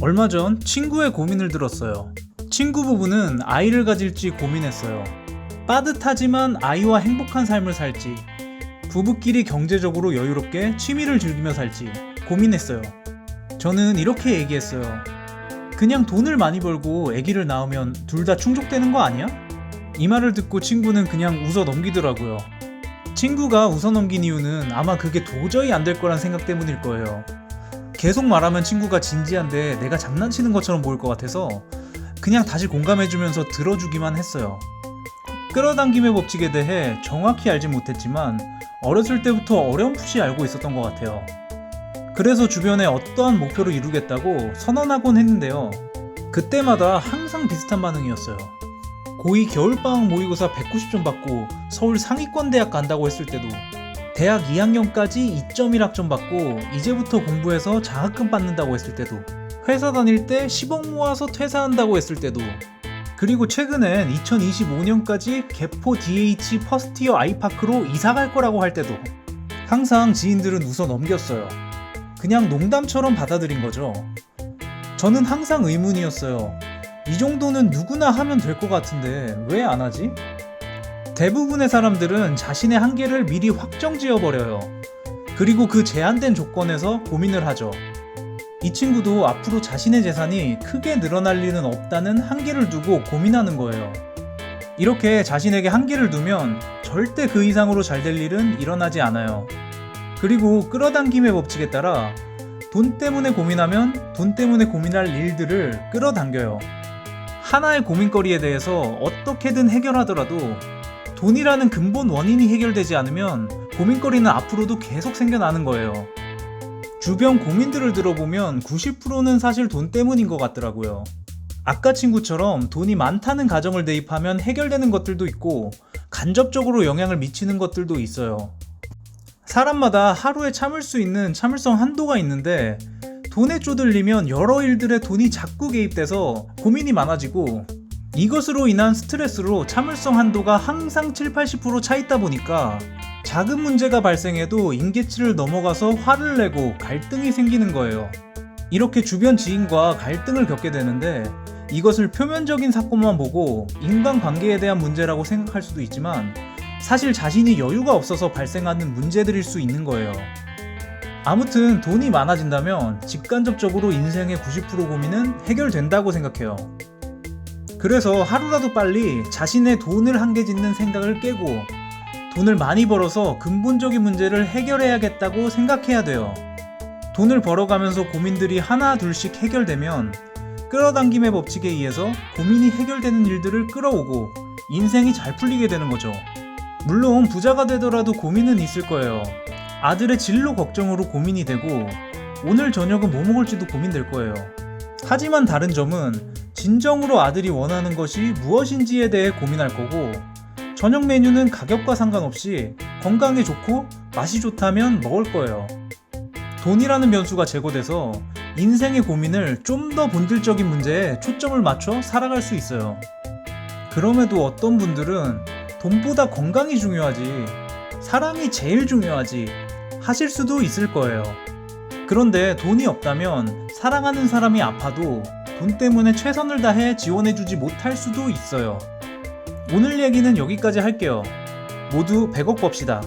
얼마 전 친구의 고민을 들었어요. 친구 부부는 아이를 가질지 고민했어요. 빠듯하지만 아이와 행복한 삶을 살지, 부부끼리 경제적으로 여유롭게 취미를 즐기며 살지 고민했어요. 저는 이렇게 얘기했어요. 그냥 돈을 많이 벌고 아기를 낳으면 둘 다 충족되는 거 아니야? 이 말을 듣고 친구는 그냥 웃어 넘기더라고요. 친구가 웃어 넘긴 이유는 아마 그게 도저히 안 될 거란 생각 때문일 거예요. 계속 말하면 친구가 진지한데 내가 장난치는 것처럼 보일 것 같아서 그냥 다시 공감해주면서 들어주기만 했어요. 끌어당김의 법칙에 대해 정확히 알지 못했지만 어렸을 때부터 어렴풋이 알고 있었던 것 같아요. 그래서 주변에 어떠한 목표를 이루겠다고 선언하곤 했는데요. 그때마다 항상 비슷한 반응이었어요. 고2 겨울방학 모의고사 190점 받고 서울 상위권 대학 간다고 했을 때도, 대학 2학년까지 2.1 학점 받고 이제부터 공부해서 장학금 받는다고 했을 때도, 회사 다닐 때 10억 모아서 퇴사한다고 했을 때도, 그리고 최근엔 2025년까지 개포 DH 퍼스티어 아이파크로 이사 갈 거라고 할 때도 항상 지인들은 웃어 넘겼어요. 그냥 농담처럼 받아들인 거죠. 저는 항상 의문이었어요. 이 정도는 누구나 하면 될 것 같은데 왜 안 하지? 대부분의 사람들은 자신의 한계를 미리 확정 지어버려요. 그리고 그 제한된 조건에서 고민을 하죠. 이 친구도 앞으로 자신의 재산이 크게 늘어날 일은 없다는 한계를 두고 고민하는 거예요. 이렇게 자신에게 한계를 두면 절대 그 이상으로 잘 될 일은 일어나지 않아요. 그리고 끌어당김의 법칙에 따라 돈 때문에 고민하면 돈 때문에 고민할 일들을 끌어당겨요. 하나의 고민거리에 대해서 어떻게든 해결하더라도 돈이라는 근본 원인이 해결되지 않으면 고민거리는 앞으로도 계속 생겨나는 거예요. 주변 고민들을 들어보면 90%는 사실 돈 때문인 것 같더라고요. 아까 친구처럼 돈이 많다는 가정을 대입하면 해결되는 것들도 있고 간접적으로 영향을 미치는 것들도 있어요. 사람마다 하루에 참을 수 있는 참을성 한도가 있는데 돈에 쪼들리면 여러 일들에 돈이 자꾸 개입돼서 고민이 많아지고, 이것으로 인한 스트레스로 참을성 한도가 항상 70-80% 차있다 보니까 작은 문제가 발생해도 임계치를 넘어가서 화를 내고 갈등이 생기는 거예요. 이렇게 주변 지인과 갈등을 겪게 되는데 이것을 표면적인 사건만 보고 인간관계에 대한 문제라고 생각할 수도 있지만 사실 자신이 여유가 없어서 발생하는 문제들일 수 있는 거예요. 아무튼 돈이 많아진다면 직간접적으로 인생의 90% 고민은 해결된다고 생각해요. 그래서 하루라도 빨리 자신의 돈을 한계 짓는 생각을 깨고 돈을 많이 벌어서 근본적인 문제를 해결해야겠다고 생각해야 돼요. 돈을 벌어가면서 고민들이 하나 둘씩 해결되면 끌어당김의 법칙에 의해서 고민이 해결되는 일들을 끌어오고 인생이 잘 풀리게 되는 거죠. 물론 부자가 되더라도 고민은 있을 거예요. 아들의 진로 걱정으로 고민이 되고 오늘 저녁은 뭐 먹을지도 고민될 거예요. 하지만 다른 점은 진정으로 아들이 원하는 것이 무엇인지에 대해 고민할 거고, 저녁 메뉴는 가격과 상관없이 건강에 좋고 맛이 좋다면 먹을 거예요. 돈이라는 변수가 제거돼서 인생의 고민을 좀 더 본질적인 문제에 초점을 맞춰 살아갈 수 있어요. 그럼에도 어떤 분들은 돈보다 건강이 중요하지, 사랑이 제일 중요하지 하실 수도 있을 거예요. 그런데 돈이 없다면 사랑하는 사람이 아파도 돈 때문에 최선을 다해 지원해주지 못할 수도 있어요. 오늘 얘기는 여기까지 할게요. 모두 100억 법시다.